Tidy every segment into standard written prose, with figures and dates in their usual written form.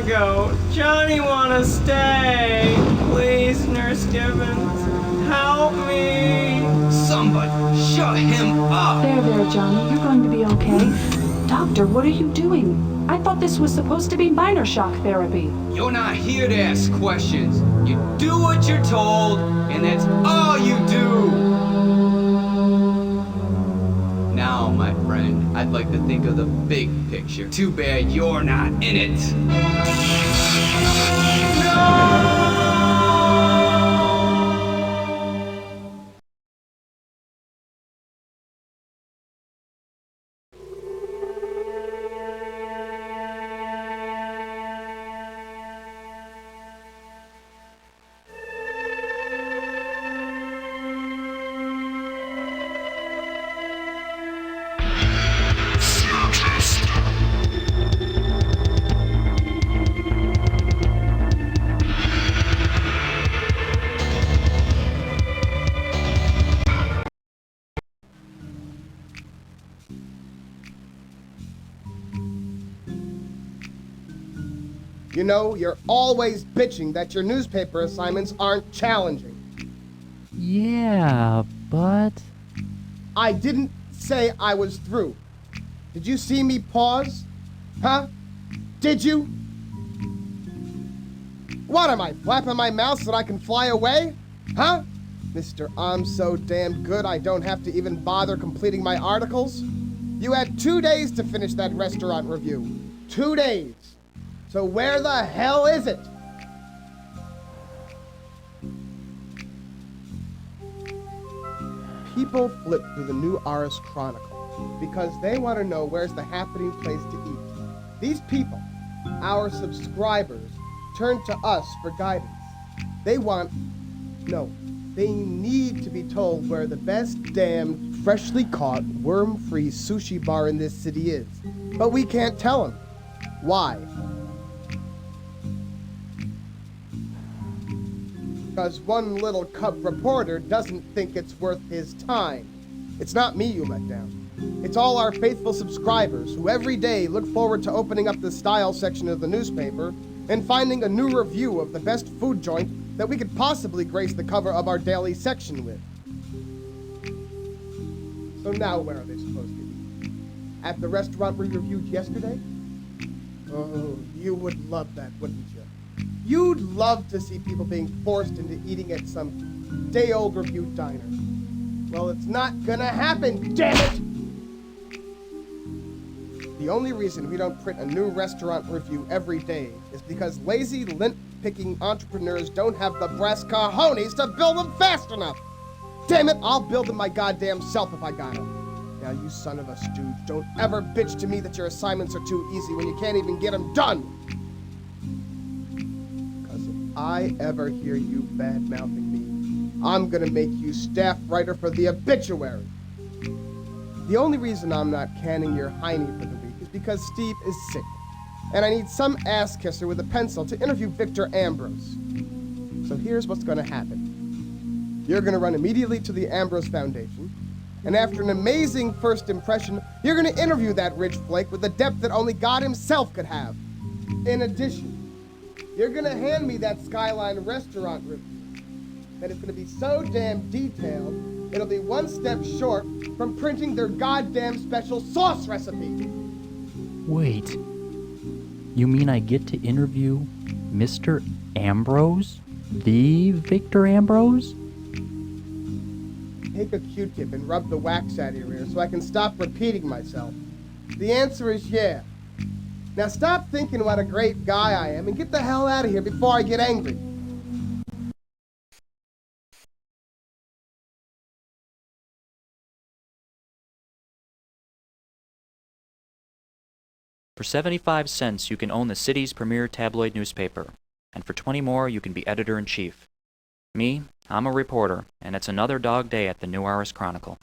wanna go. Johnny wanna stay. Please, Nurse Gibbons, help me. Somebody, shut him up! There, Johnny. You're going to be okay. Doctor, what are you doing? I thought this was supposed to be minor shock therapy. You're not here to ask questions. You do what you're told, and that's all you do. Now, my friend, I'd like to think of the big picture. Too bad you're not in it. No! You know, you're always bitching that your newspaper assignments aren't challenging. Yeah, but... I didn't say I was through. Did you see me pause? Huh? Did you? What am I, flapping my mouth so that I can fly away? Huh? Mr. I'm so damn good I don't have to even bother completing my articles? You had 2 days to finish that restaurant review. 2 days. So where the hell is it? People flip through the New Aris Chronicle because they want to know where's the happening place to eat. These people, our subscribers, turn to us for guidance. They need to be told where the best damn freshly caught worm-free sushi bar in this city is. But we can't tell them. Why? Because one little cub reporter doesn't think it's worth his time. It's not me you let down. It's all our faithful subscribers who every day look forward to opening up the style section of the newspaper and finding a new review of the best food joint that we could possibly grace the cover of our daily section with. So now where are they supposed to eat? At the restaurant we reviewed yesterday? Oh, you would love that, wouldn't you? You'd love to see people being forced into eating at some day-old reviewed diner. Well, it's not gonna happen, damn it! The only reason we don't print a new restaurant review every day is because lazy, lint-picking entrepreneurs don't have the brass cojones to build them fast enough! Damn it, I'll build them my goddamn self if I got them. Now, you son of a stooge, don't ever bitch to me that your assignments are too easy when you can't even get them done! I ever hear you bad-mouthing me, I'm gonna make you staff writer for the obituary. The only reason I'm not canning your hiney for the week is because Steve is sick, and I need some ass-kisser with a pencil to interview Victor Ambrose. So here's what's gonna happen. You're gonna run immediately to the Ambrose Foundation, and after an amazing first impression, you're gonna interview that rich flake with the depth that only God himself could have. In addition, you're gonna hand me that Skyline restaurant review. That is gonna be so damn detailed, it'll be one step short from printing their goddamn special sauce recipe. Wait. You mean I get to interview Mr. Ambrose? The Victor Ambrose? Take a Q-tip and rub the wax out of your ear so I can stop repeating myself. The answer is yeah. Now stop thinking what a great guy I am and get the hell out of here before I get angry. For 75 cents, you can own the city's premier tabloid newspaper, and for 20 more, you can be editor-in-chief. Me, I'm a reporter, and it's another dog day at the New Aris Chronicle.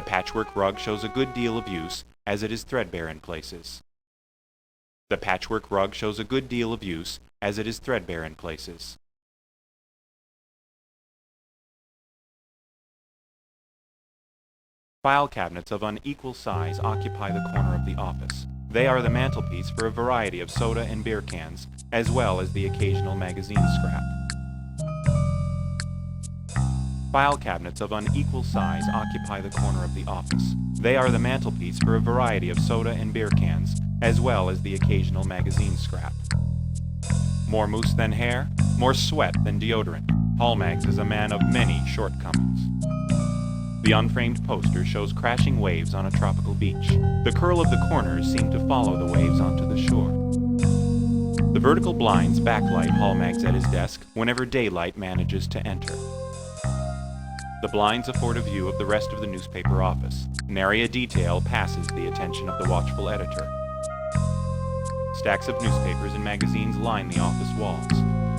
The patchwork rug shows a good deal of use, as it is threadbare in places. The patchwork rug shows a good deal of use, as it is threadbare in places. File cabinets of unequal size occupy the corner of the office. They are the mantelpiece for a variety of soda and beer cans, as well as the occasional magazine scrap. File cabinets of unequal size occupy the corner of the office. They are the mantelpiece for a variety of soda and beer cans, as well as the occasional magazine scrap. More mousse than hair, more sweat than deodorant. Hallmags is a man of many shortcomings. The unframed poster shows crashing waves on a tropical beach. The curl of the corners seem to follow the waves onto the shore. The vertical blinds backlight Hallmags at his desk whenever daylight manages to enter. The blinds afford a view of the rest of the newspaper office. Nary a detail passes the attention of the watchful editor. Stacks of newspapers and magazines line the office walls.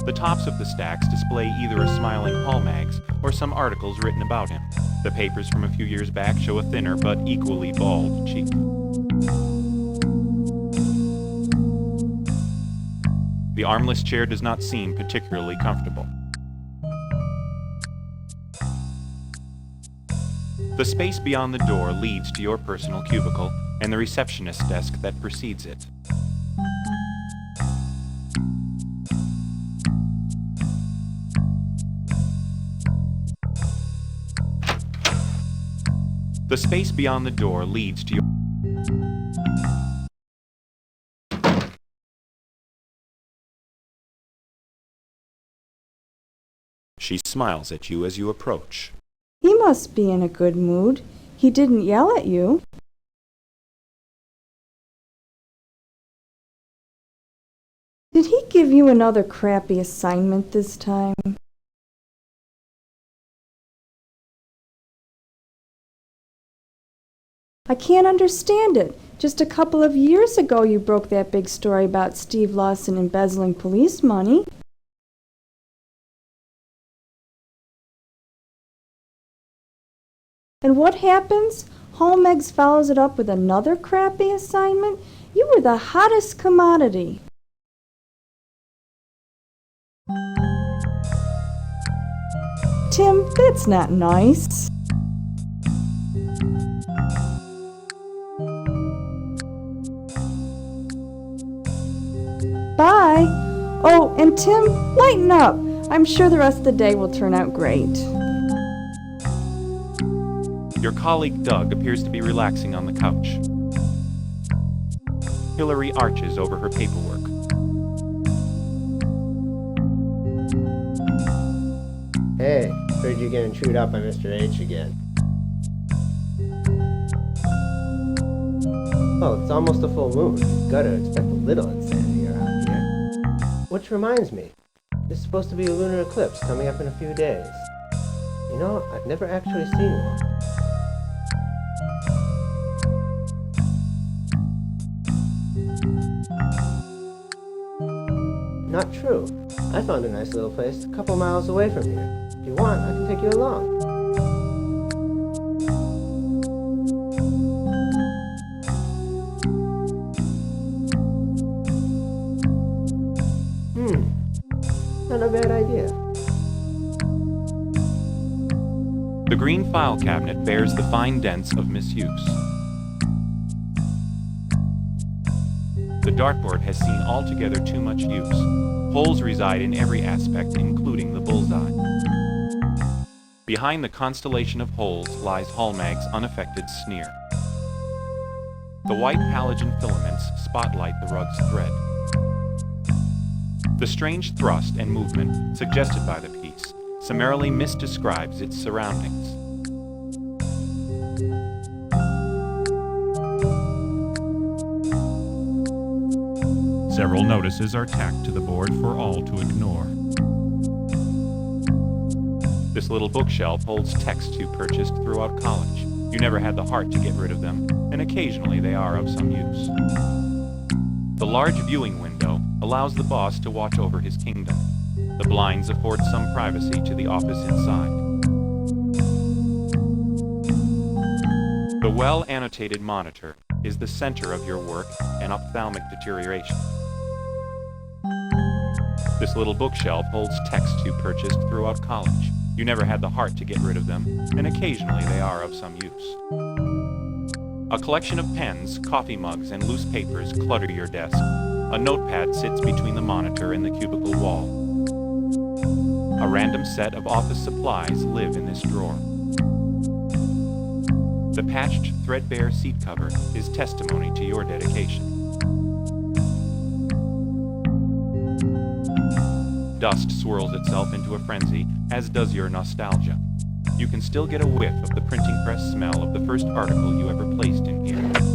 The tops of the stacks display either a smiling Hallmags or some articles written about him. The papers from a few years back show a thinner but equally bald cheek. The armless chair does not seem particularly comfortable. The space beyond the door leads to your personal cubicle and the receptionist's desk that precedes it. The space beyond the door leads to your... She smiles at you as you approach. He must be in a good mood. He didn't yell at you. Did he give you another crappy assignment this time? I can't understand it. Just a couple of years ago you broke that big story about Steve Lawson embezzling police money. And what happens? Hallmegs follows it up with another crappy assignment? You were the hottest commodity. Tim, that's not nice. Bye. Oh, and Tim, lighten up. I'm sure the rest of the day will turn out great. Your colleague Doug appears to be relaxing on the couch. Hillary arches over her paperwork. Hey, heard you getting chewed up by Mr. H again. Oh, it's almost a full moon. Gotta expect a little insanity around here. Which reminds me, there's supposed to be a lunar eclipse coming up in a few days. You know, I've never actually seen one. Not true. I found a nice little place a couple miles away from here. If you want, I can take you along. Not a bad idea. The green file cabinet bears the fine dents of misuse. The dartboard has seen altogether too much use. Holes reside in every aspect, including the bullseye. Behind the constellation of holes lies Hallmag's unaffected sneer. The white halogen filaments spotlight the rug's thread. The strange thrust and movement suggested by the piece summarily misdescribes its surroundings. Several notices are tacked to the board for all to ignore. This little bookshelf holds texts you purchased throughout college. You never had the heart to get rid of them, and occasionally they are of some use. The large viewing window allows the boss to watch over his kingdom. The blinds afford some privacy to the office inside. The well-annotated monitor is the center of your work and ophthalmic deterioration. This little bookshelf holds texts you purchased throughout college. You never had the heart to get rid of them, and occasionally they are of some use. A collection of pens, coffee mugs, and loose papers clutter your desk. A notepad sits between the monitor and the cubicle wall. A random set of office supplies live in this drawer. The patched, threadbare seat cover is testimony to your dedication. Dust swirls itself into a frenzy, as does your nostalgia. You can still get a whiff of the printing press smell of the first article you ever placed in here.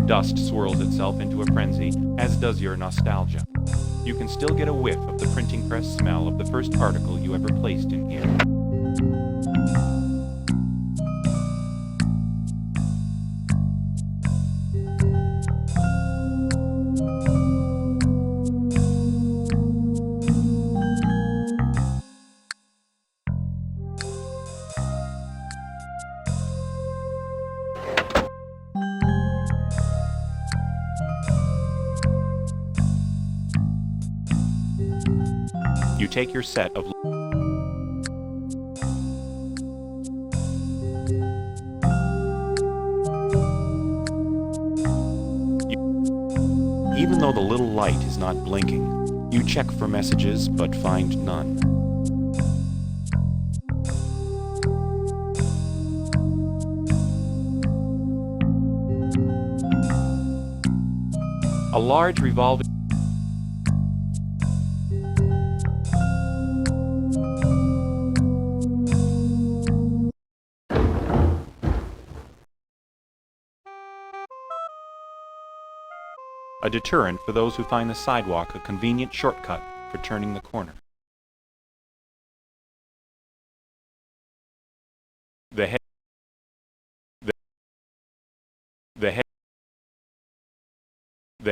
Dust swirls itself into a frenzy, as does your nostalgia. You can still get a whiff of the printing press smell of the first article you ever placed in here. You take your set of Even though the little light is not blinking, you check for messages but find none. A large revolving a deterrent for those who find the sidewalk a convenient shortcut for turning the corner. The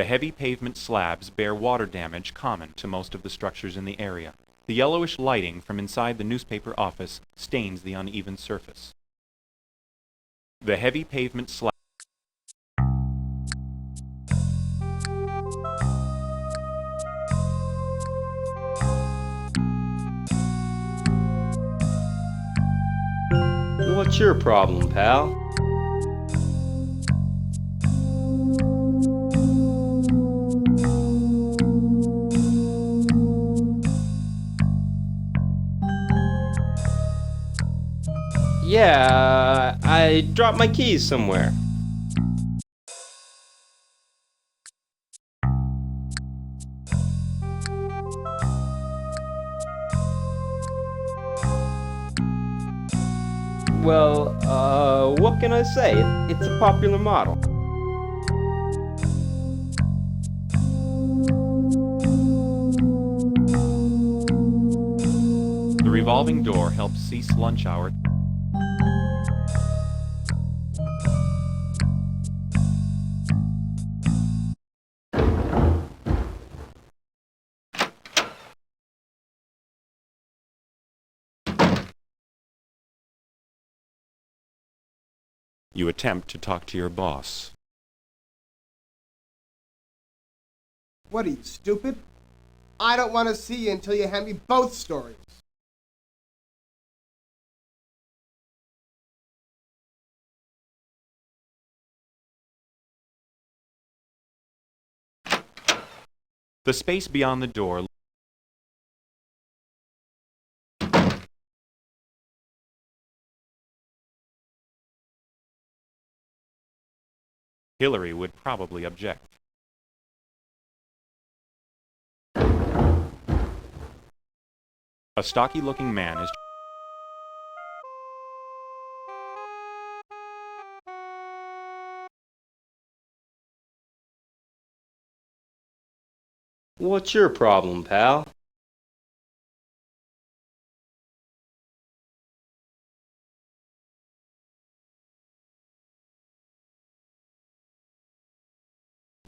heavy pavement slabs bear water damage common to most of the structures in the area. The yellowish lighting from inside the newspaper office stains the uneven surface. The heavy pavement slabs What's your problem, pal? Yeah, I dropped my keys somewhere. Well, what can I say? It's a popular model. The revolving door helps cease lunch hour. You attempt to talk to your boss. What are you, stupid? I don't want to see you until you hand me both stories. The space beyond the door Hillary would probably object. A stocky-looking man is What's your problem, pal?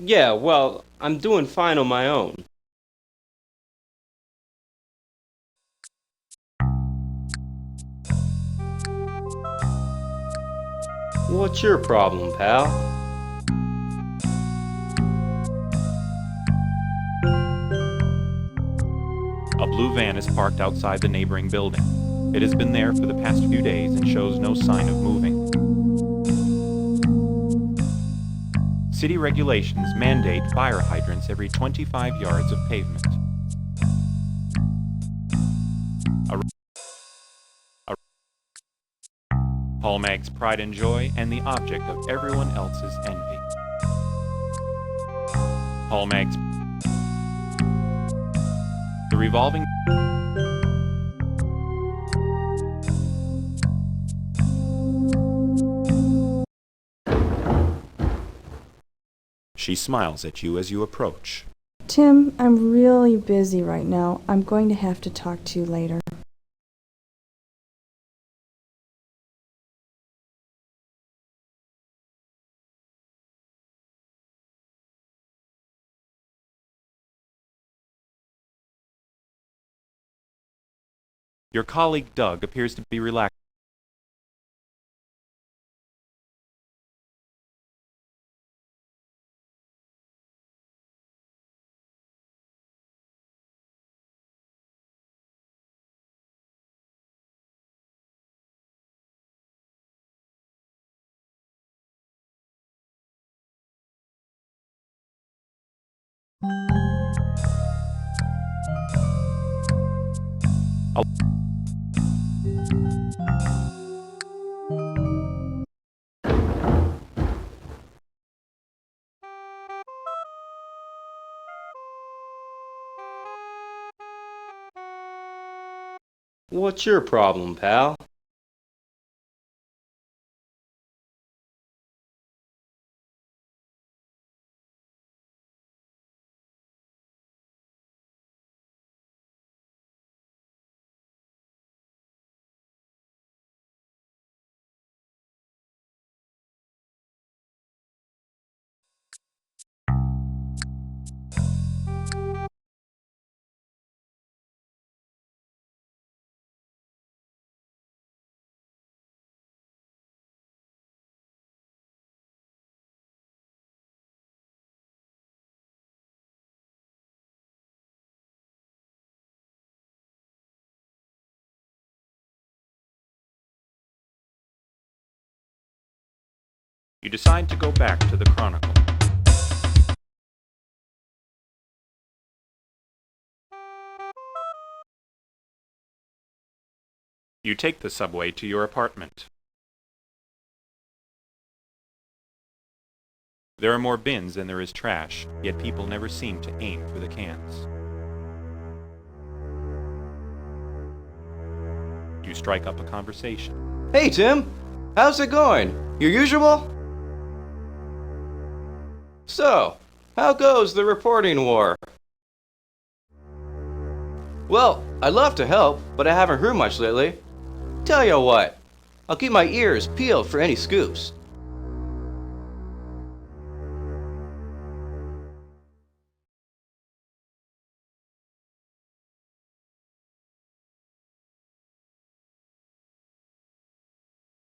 Yeah, well, I'm doing fine on my own. What's your problem, pal? A blue van is parked outside the neighboring building. It has been there for the past few days and shows no sign of moving. City regulations mandate fire hydrants every 25 yards of pavement. Paul Mag's pride and joy and the object of everyone else's envy. Paul Mag's the revolving She smiles at you as you approach. Tim, I'm really busy right now. I'm going to have to talk to you later. Your colleague Doug appears to be relaxed. What's your problem, pal? You decide to go back to the Chronicle. You take the subway to your apartment. There are more bins than there is trash, yet people never seem to aim for the cans. You strike up a conversation. Hey, Tim! How's it going? Your usual? So, how goes the reporting war? Well, I'd love to help, but I haven't heard much lately. Tell you what, I'll keep my ears peeled for any scoops.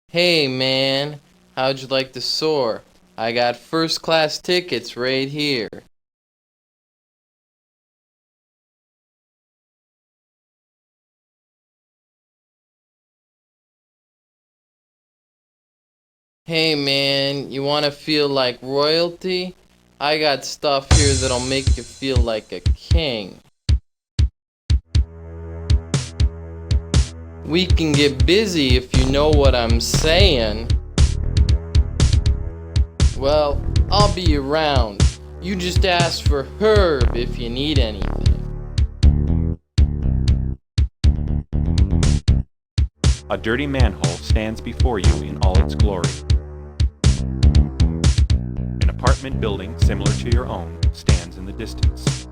Hey man, how'd you like the soar? I got first class tickets right here. Hey man, you wanna feel like royalty? I got stuff here that'll make you feel like a king. We can get busy if you know what I'm saying. Well, I'll be around. You just ask for Herb if you need anything. A dirty manhole stands before you in all its glory. An apartment building similar to your own stands in the distance.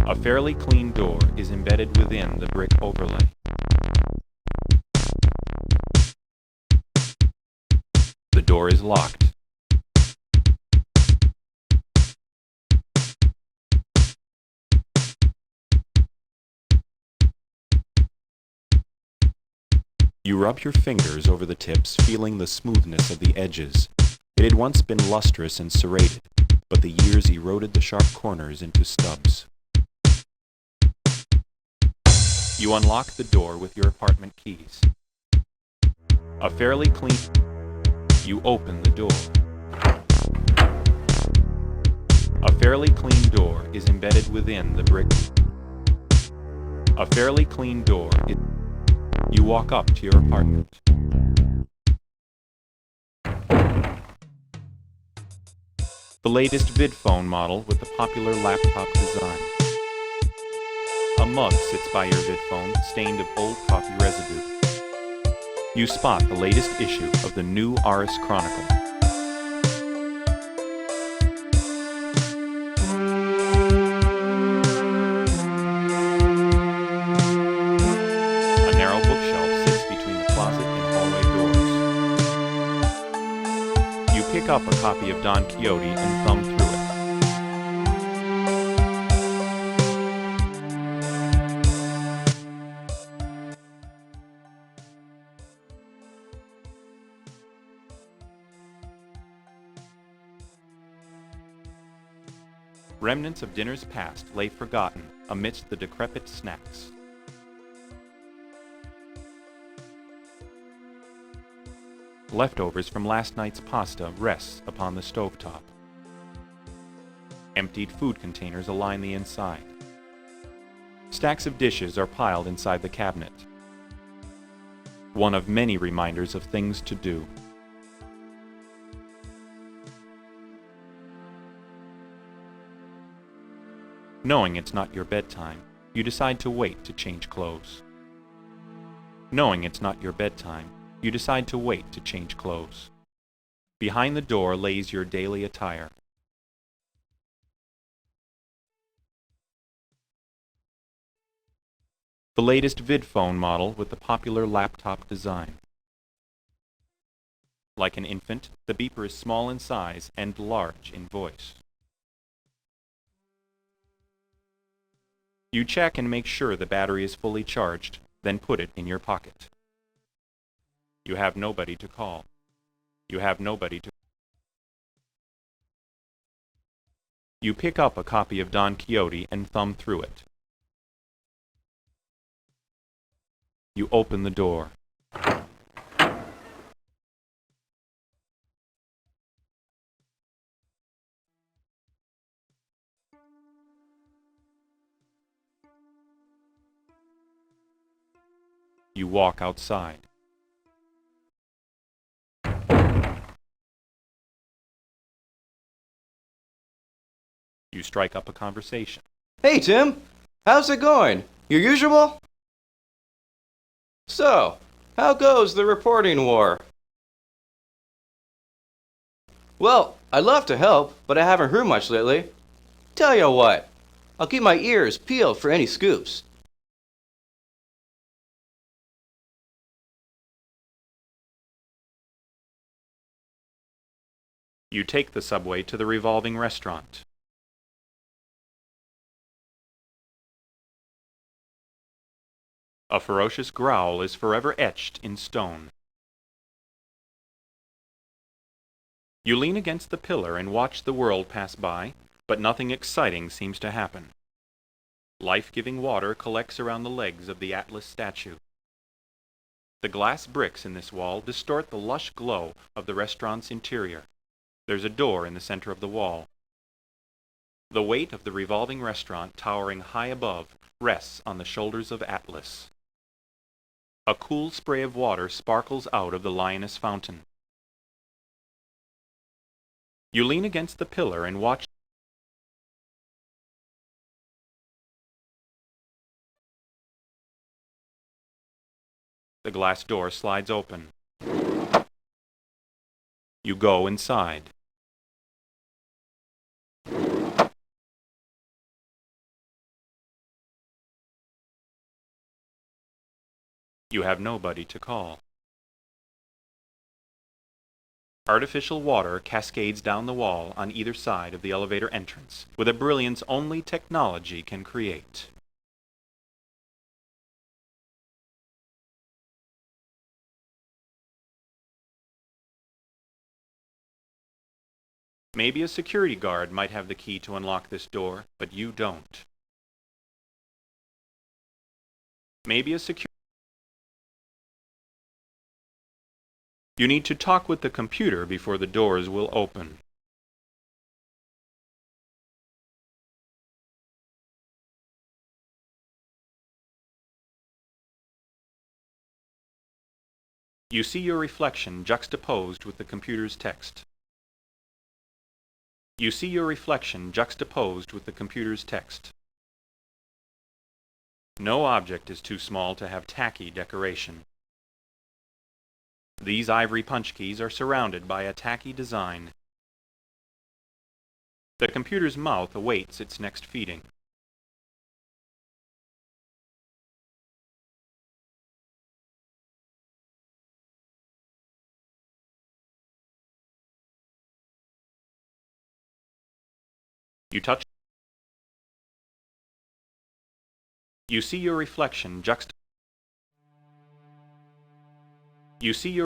A fairly clean door is embedded within the brick overlay. The door is locked. You rub your fingers over the tips, feeling the smoothness of the edges. It had once been lustrous and serrated, but the years eroded the sharp corners into stubs. You unlock the door with your apartment keys. A fairly clean... You open the door. A fairly clean door is embedded within the brick. A fairly clean door is... You walk up to your apartment. The latest VidPhone model with the popular laptop design. A mug sits by your VidPhone, stained of old coffee residue. You spot the latest issue of the new Ars Chronicle. A narrow bookshelf sits between the closet and hallway doors. You pick up a copy of Don Quixote and thumb through it. Remnants of dinners past lay forgotten amidst the decrepit snacks. Leftovers from last night's pasta rests upon the stovetop. Emptied food containers aline the inside. Stacks of dishes are piled inside the cabinet. One of many reminders of things to do. Knowing it's not your bedtime, you decide to wait to change clothes. Knowing it's not your bedtime, you decide to wait to change clothes. Behind the door lays your daily attire. The latest VidPhone model with the popular laptop design. Like an infant, the beeper is small in size and large in voice. You check and make sure the battery is fully charged, then put it in your pocket. You have nobody to call. You have nobody to... You pick up a copy of Don Quixote and thumb through it. You open the door. You walk outside. You strike up a conversation. Hey, Tim. How's it going? Your usual? So, how goes the reporting war? Well, I'd love to help, but I haven't heard much lately. Tell you what, I'll keep my ears peeled for any scoops. You take the subway to the revolving restaurant. A ferocious growl is forever etched in stone. You lean against the pillar and watch the world pass by, but nothing exciting seems to happen. Life-giving water collects around the legs of the Atlas statue. The glass bricks in this wall distort the lush glow of the restaurant's interior. There's a door in the center of the wall. The weight of the revolving restaurant, towering high above, rests on the shoulders of Atlas. A cool spray of water sparkles out of the lioness fountain. You lean against the pillar and watch. The glass door slides open. You go inside. You have nobody to call. Artificial water cascades down the wall on either side of the elevator entrance, with a brilliance only technology can create. Maybe a security guard might have the key to unlock this door, but you don't. Maybe a security... You need to talk with the computer before the doors will open. You see your reflection juxtaposed with the computer's text. You see your reflection juxtaposed with the computer's text. No object is too small to have tacky decoration. These ivory punch keys are surrounded by a tacky design. The computer's mouth awaits its next feeding. You touch. You see your reflection You see your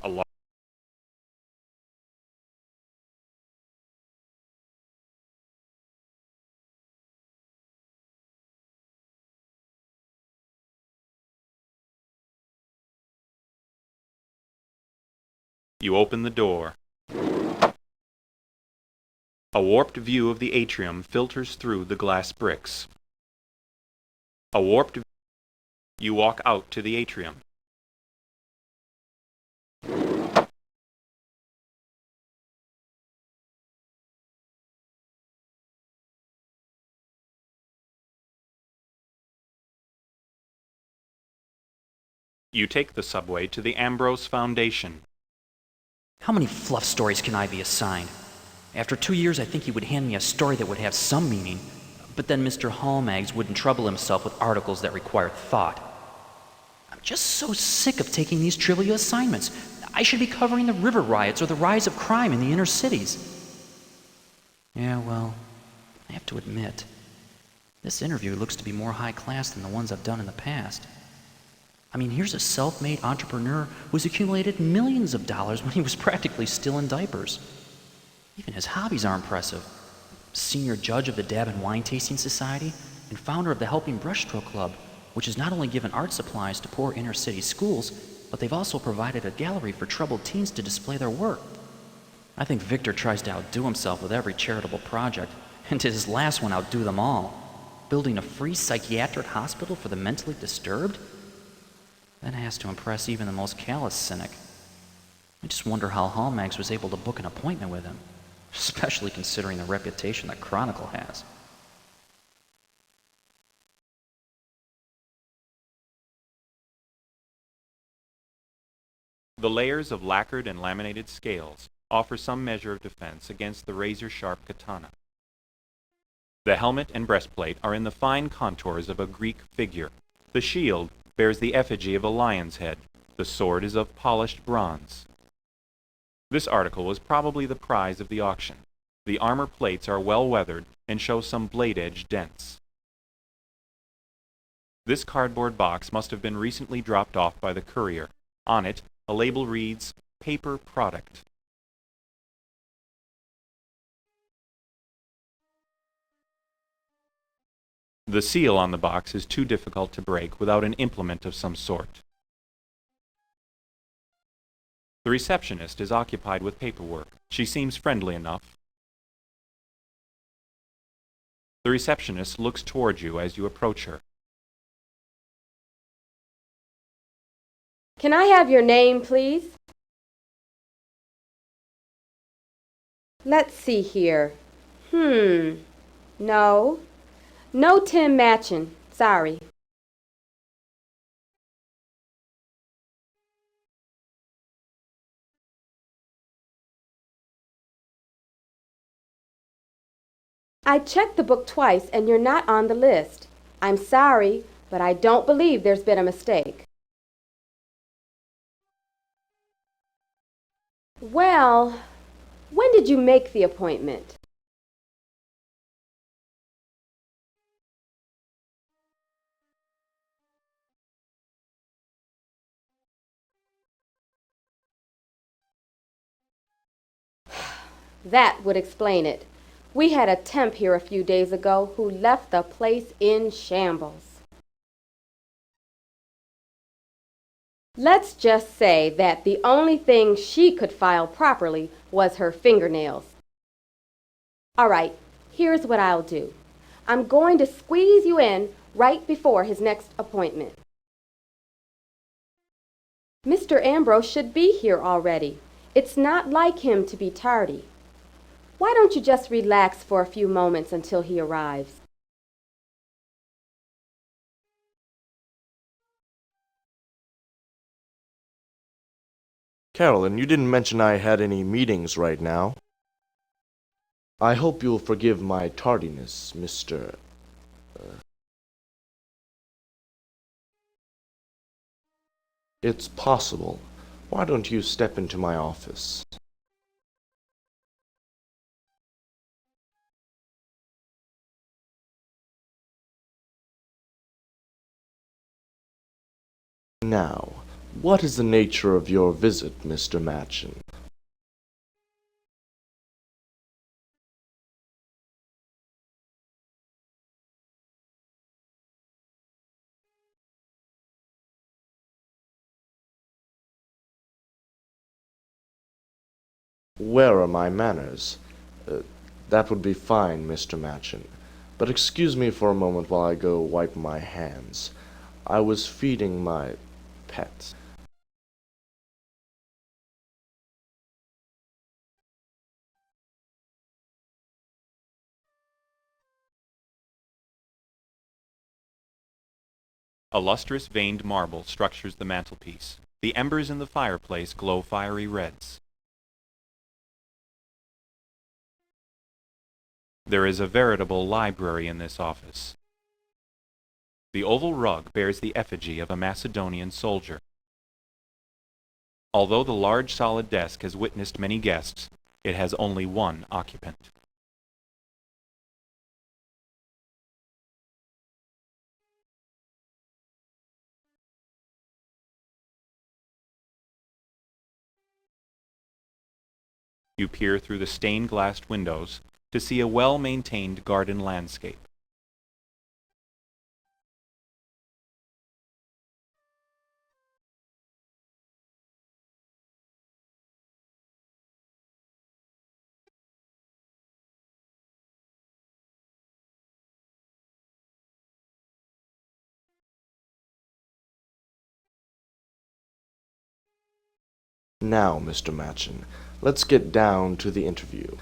a lot. You open the door. A warped view of the atrium filters through the glass bricks. A warped. You walk out to the atrium. You take the subway to the Ambrose Foundation. How many fluff stories can I be assigned? After 2 years, I think he would hand me a story that would have some meaning, but then Mr. Hallmags wouldn't trouble himself with articles that require thought. I'm just so sick of taking these trivial assignments. I should be covering the river riots or the rise of crime in the inner cities. Yeah, well, I have to admit, this interview looks to be more high class than the ones I've done in the past. I mean, here's a self-made entrepreneur who's accumulated millions of dollars when he was practically still in diapers. Even his hobbies are impressive. Senior judge of the Dab and Wine Tasting Society and founder of the Helping Brushstroke Club, which has not only given art supplies to poor inner-city schools, but they've also provided a gallery for troubled teens to display their work. I think Victor tries to outdo himself with every charitable project, and to his last one outdo them all. Building a free psychiatric hospital for the mentally disturbed? That has to impress even the most callous cynic. I just wonder how Hallmags was able to book an appointment with him, especially considering the reputation that Chronicle has. The layers of lacquered and laminated scales offer some measure of defense against the razor-sharp katana. The helmet and breastplate are in the fine contours of a Greek figure. The shield bears the effigy of a lion's head. The sword is of polished bronze. This article was probably the prize of the auction. The armor plates are well weathered and show some blade-edge dents. This cardboard box must have been recently dropped off by the courier. On it, a label reads, "Paper Product." The seal on the box is too difficult to break without an implement of some sort. The receptionist is occupied with paperwork. She seems friendly enough. The receptionist looks toward you as you approach her. Can I have your name, please? Let's see here. No. No Tim Matchin. Sorry. I checked the book twice and you're not on the list. I'm sorry, but I don't believe there's been a mistake. Well, when did you make the appointment? That would explain it. We had a temp here a few days ago who left the place in shambles. Let's just say that the only thing she could file properly was her fingernails. All right, here's what I'll do. I'm going to squeeze you in right before his next appointment. Mr. Ambrose should be here already. It's not like him to be tardy. Why don't you just relax for a few moments until he arrives? Carolyn, you didn't mention I had any meetings right now. I hope you'll forgive my tardiness, Mr. It's possible. Why don't you step into my office? Now, what is the nature of your visit, Mr. Matchin? Where are my manners? That would be fine, Mr. Matchin. But excuse me for a moment while I go wipe my hands. I was feeding my pet. A lustrous veined marble structures the mantelpiece. The embers in the fireplace glow fiery reds. There is a veritable library in this office. The oval rug bears the effigy of a Macedonian soldier. Although the large solid desk has witnessed many guests, it has only one occupant. You peer through the stained-glassed windows to see a well-maintained garden landscape. Now, Mr. Matchin, let's get down to the interview.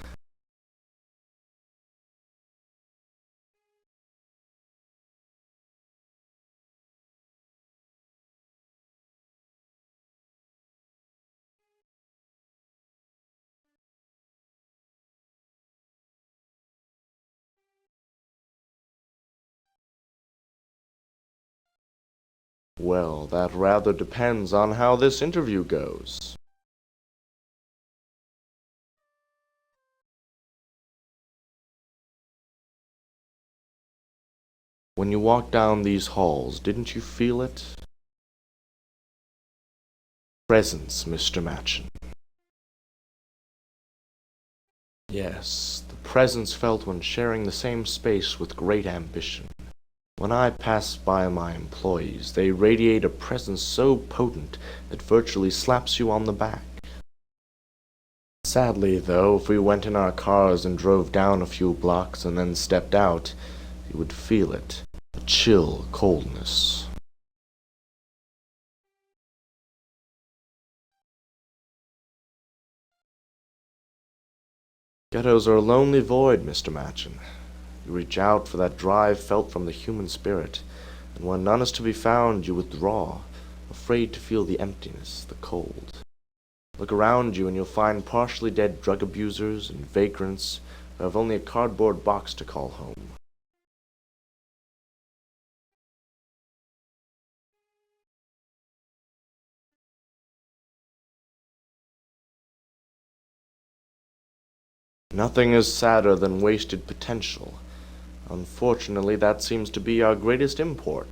Well, that rather depends on how this interview goes. When you walked down these halls, didn't you feel it? Presence, Mr. Matchin. Yes, the presence felt when sharing the same space with great ambition. When I pass by my employees, they radiate a presence so potent that virtually slaps you on the back. Sadly, though, if we went in our cars and drove down a few blocks and then stepped out, you would feel it, a chill coldness. Ghettos are a lonely void, Mr. Matchin. You reach out for that drive felt from the human spirit, and when none is to be found, you withdraw, afraid to feel the emptiness, the cold. Look around you and you'll find partially dead drug abusers and vagrants, who have only a cardboard box to call home. Nothing is sadder than wasted potential. Unfortunately, that seems to be our greatest import.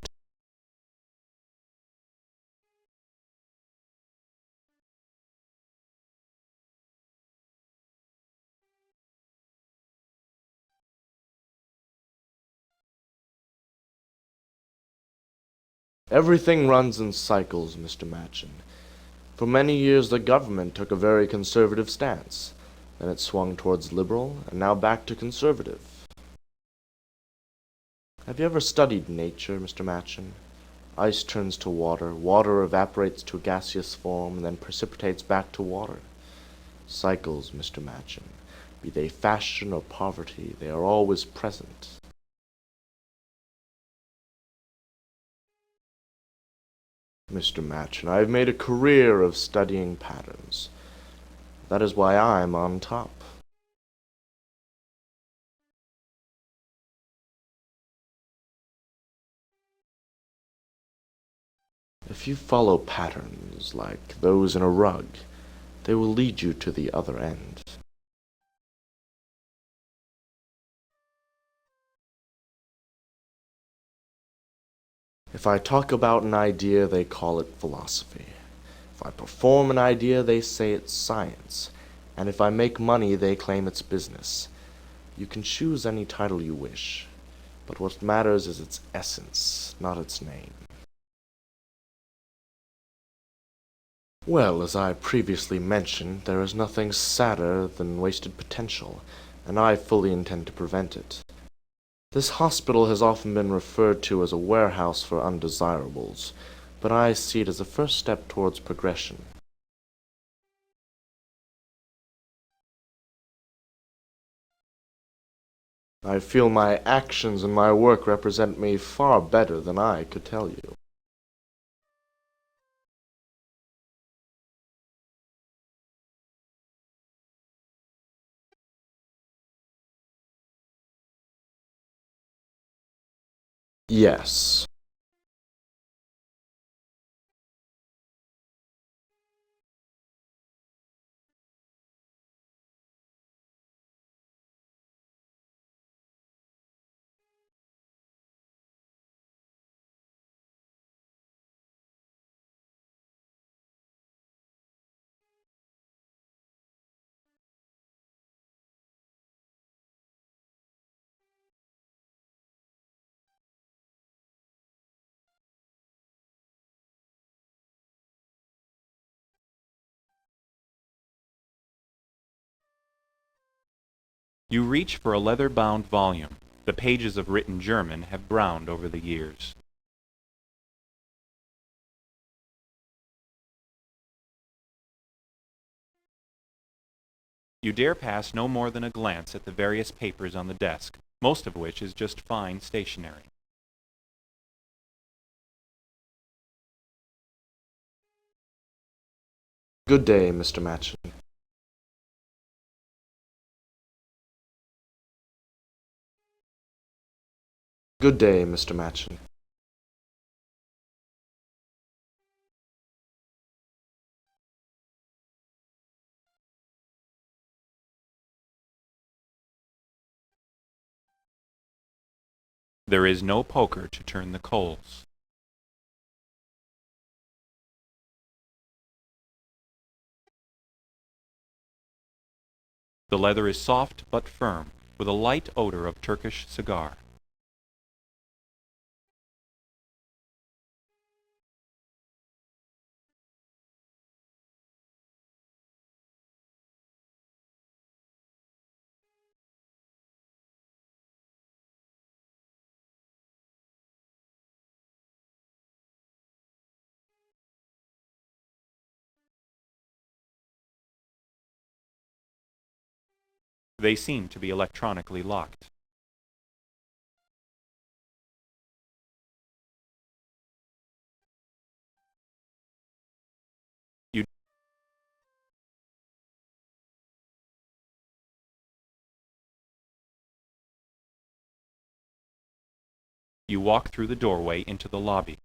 Everything runs in cycles, Mr. Matchin. For many years the government took a very conservative stance. Then it swung towards liberal, and now back to conservative. Have you ever studied nature, Mr. Matchin? Ice turns to water, water evaporates to a gaseous form, and then precipitates back to water. Cycles, Mr. Matchin. Be they fashion or poverty, they are always present. Mr. Matchin, I have made a career of studying patterns. That is why I'm on top. If you follow patterns like those in a rug, they will lead you to the other end. If I talk about an idea, they call it philosophy. If I perform an idea, they say it's science. And if I make money, they claim it's business. You can choose any title you wish, but what matters is its essence, not its name. Well, as I previously mentioned, there is nothing sadder than wasted potential, and I fully intend to prevent it. This hospital has often been referred to as a warehouse for undesirables, but I see it as a first step towards progression. I feel my actions and my work represent me far better than I could tell you. Yes. You reach for a leather-bound volume. The pages of written German have browned over the years. You dare pass no more than a glance at the various papers on the desk, most of which is just fine stationery. Good day, Mr. Matchin. Good day, Mr. Matchin. There is no poker to turn the coals. The leather is soft but firm, with a light odor of Turkish cigar. They seem to be electronically locked. You walk through the doorway into the lobby.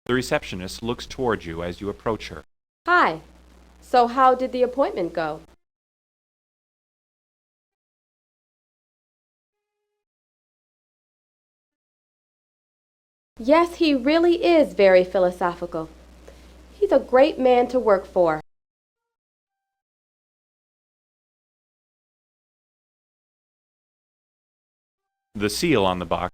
The receptionist looks towards you as you approach her. Hi. So how did the appointment go? Yes, he really is very philosophical. He's a great man to work for. The seal on the box.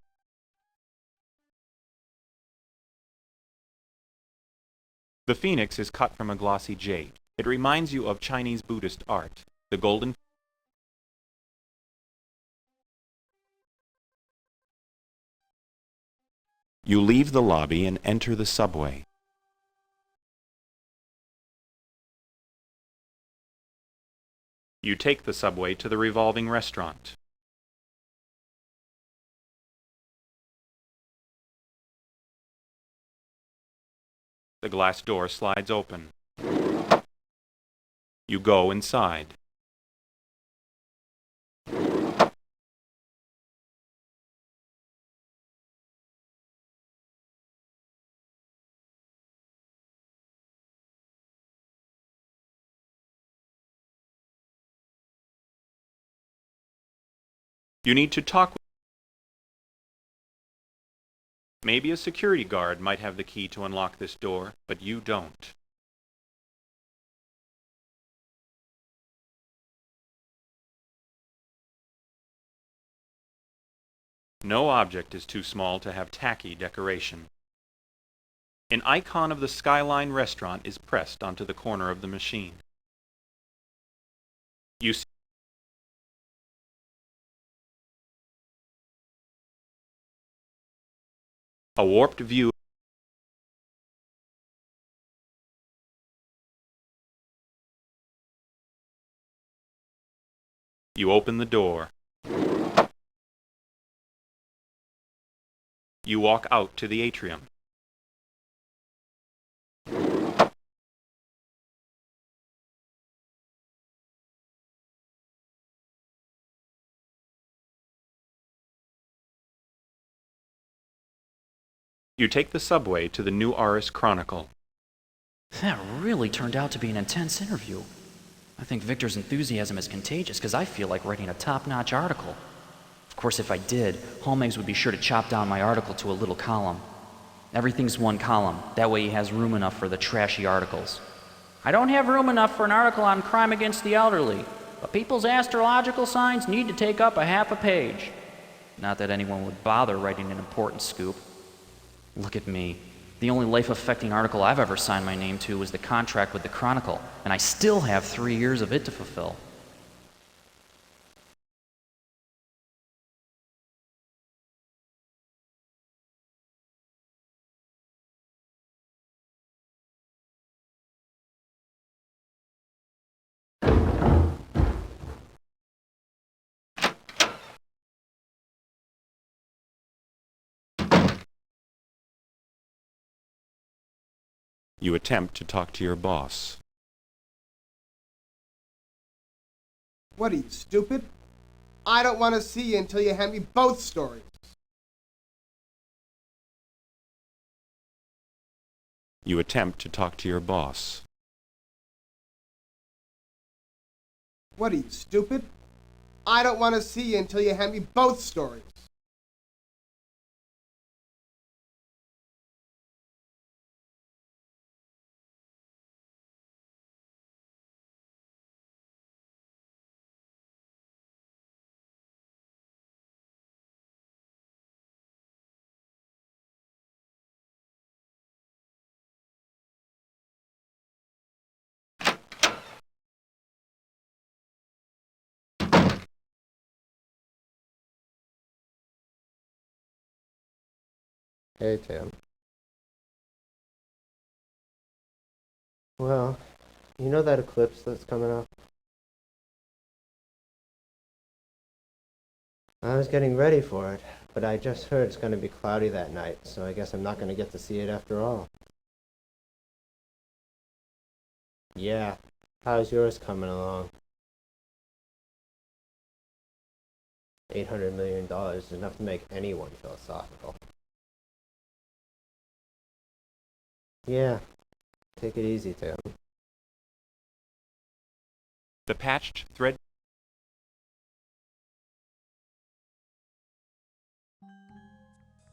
The phoenix is cut from a glossy jade. It reminds you of Chinese Buddhist art. The golden You leave the lobby and enter the subway. You take the subway to the revolving restaurant. The glass door slides open. You go inside. You need to talk with Maybe a security guard might have the key to unlock this door, but you don't. No object is too small to have tacky decoration. An icon of the Skyline restaurant is pressed onto the corner of the machine. You see a warped view. You open the door. You walk out to the atrium. You take the subway to the New Aris Chronicle. That really turned out to be an intense interview. I think Victor's enthusiasm is contagious because I feel like writing a top-notch article. Of course, if I did, Holmegs would be sure to chop down my article to a little column. Everything's one column. That way he has room enough for the trashy articles. I don't have room enough for an article on crime against the elderly, but people's astrological signs need to take up a half a page. Not that anyone would bother writing an important scoop. Look at me. The only life-affecting article I've ever signed my name to was the contract with the Chronicle, and I still have 3 years of it to fulfill. You attempt to talk to your boss. What are you, stupid? I don't want to see you until you hand me both stories. You attempt to talk to your boss. What are you, stupid? I don't want to see you until you hand me both stories. Hey, Tim. Well, you know that eclipse that's coming up? I was getting ready for it, but I just heard it's going to be cloudy that night, so I guess I'm not going to get to see it after all. Yeah, how's yours coming along? $800 million is enough to make anyone philosophical. Yeah, take it easy, Tim. The patched thread.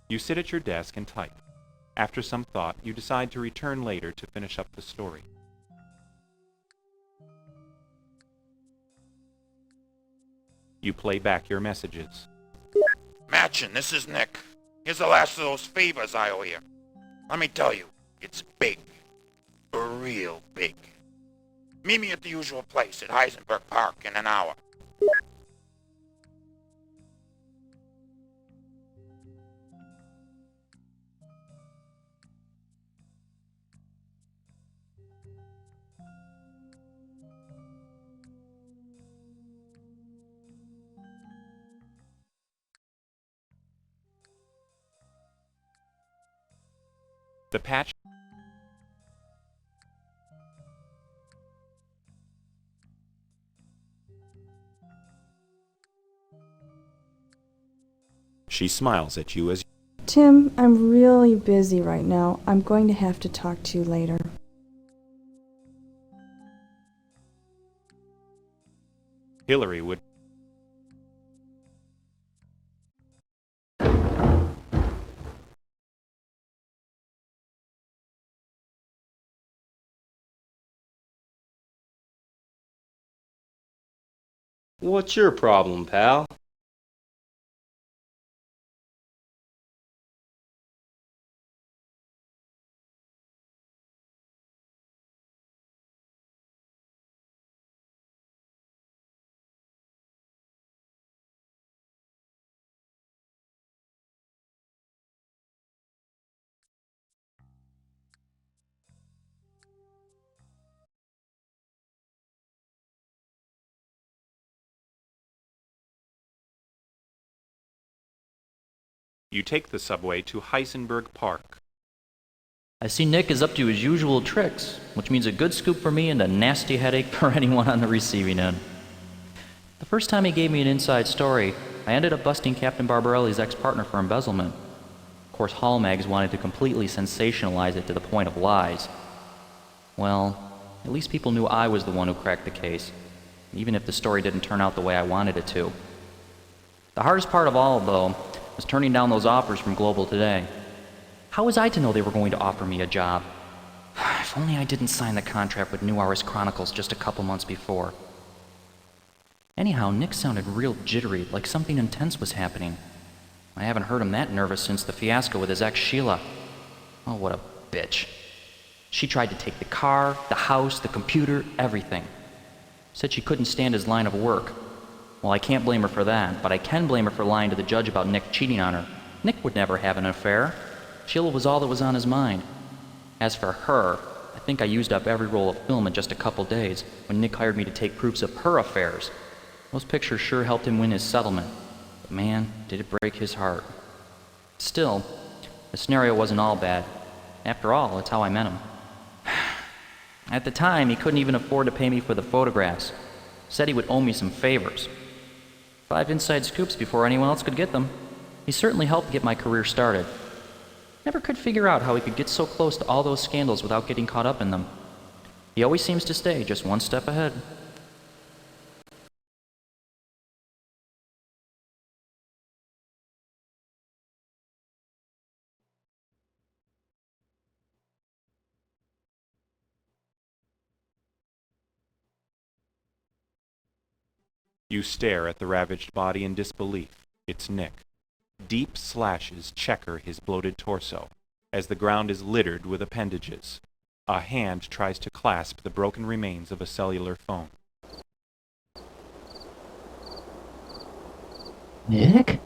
You sit at your desk and type. After some thought, you decide to return later to finish up the story. You play back your messages. Matchin, this is Nick. Here's the last of those favors I owe you. Let me tell you, it's big. Real big. Meet me at the usual place at Heisenberg Park in an hour. The patch. She smiles at you as Tim, I'm really busy right now. I'm going to have to talk to you later. Hillary would. What's your problem, pal? You take the subway to Heisenberg Park. I see Nick is up to his usual tricks, which means a good scoop for me and a nasty headache for anyone on the receiving end. The first time he gave me an inside story, I ended up busting Captain Barbarelli's ex-partner for embezzlement. Of course, Hall Mags wanted to completely sensationalize it to the point of lies. Well, at least people knew I was the one who cracked the case, even if the story didn't turn out the way I wanted it to. The hardest part of all, though, was turning down those offers from Global Today. How was I to know they were going to offer me a job? If only I didn't sign the contract with New Aris Chronicles just a couple months before. Anyhow, Nick sounded real jittery, like something intense was happening. I haven't heard him that nervous since the fiasco with his ex Sheila. Oh, what a bitch. She tried to take the car, the house, the computer, everything. Said she couldn't stand his line of work. Well, I can't blame her for that, but I can blame her for lying to the judge about Nick cheating on her. Nick would never have an affair. Sheila was all that was on his mind. As for her, I think I used up every roll of film in just a couple days when Nick hired me to take proofs of her affairs. Those pictures sure helped him win his settlement. But man, did it break his heart. Still, the scenario wasn't all bad. After all, it's how I met him. At the time, he couldn't even afford to pay me for the photographs. Said he would owe me some favors. 5 inside scoops before anyone else could get them. He certainly helped get my career started. Never could figure out how he could get so close to all those scandals without getting caught up in them. He always seems to stay just one step ahead. You stare at the ravaged body in disbelief. It's Nick. Deep slashes checker his bloated torso, as the ground is littered with appendages. A hand tries to clasp the broken remains of a cellular phone. Nick?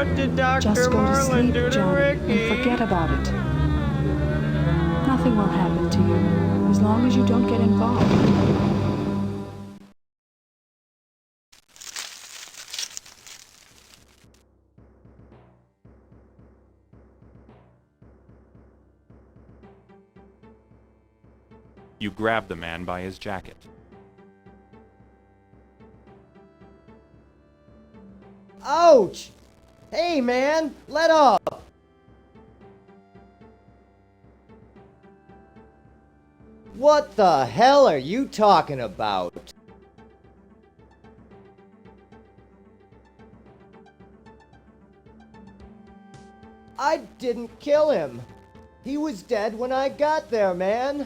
What did Dr. Just go to Marlin sleep, do to Johnny, Ricky? and forget about it. Nothing will happen to you, as long as you don't get involved. You grab the man by his jacket. Ouch! Hey, man, let up! What the hell are you talking about? I didn't kill him. He was dead when I got there, man.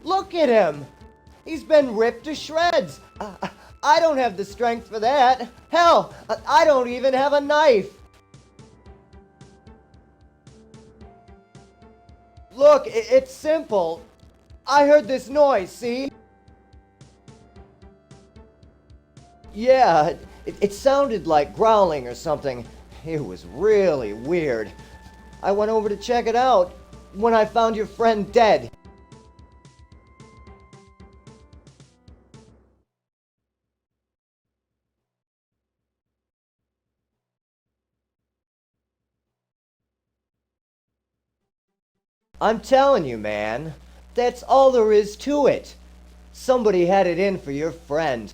Look at him! He's been ripped to shreds! I don't have the strength for that! Hell, I don't even have a knife! Look, it's simple. I heard this noise, see? Yeah, it sounded like growling or something. It was really weird. I went over to check it out when I found your friend dead. I'm telling you, man, that's all there is to it. Somebody had it in for your friend.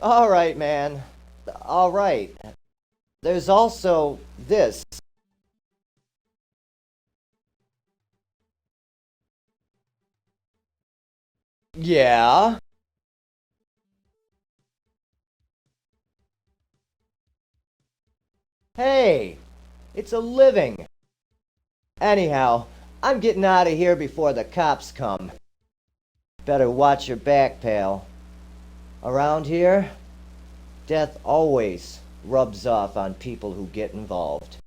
All right, man. All right. There's also this. Yeah? Hey, it's a living. Anyhow, I'm getting out of here before the cops come. Better watch your back, pal. Around here, death always rubs off on people who get involved.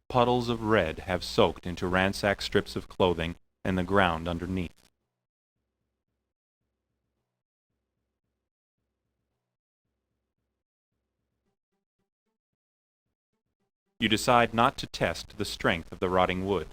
Puddles of red have soaked into ransacked strips of clothing and the ground underneath. You decide not to test the strength of the rotting wood.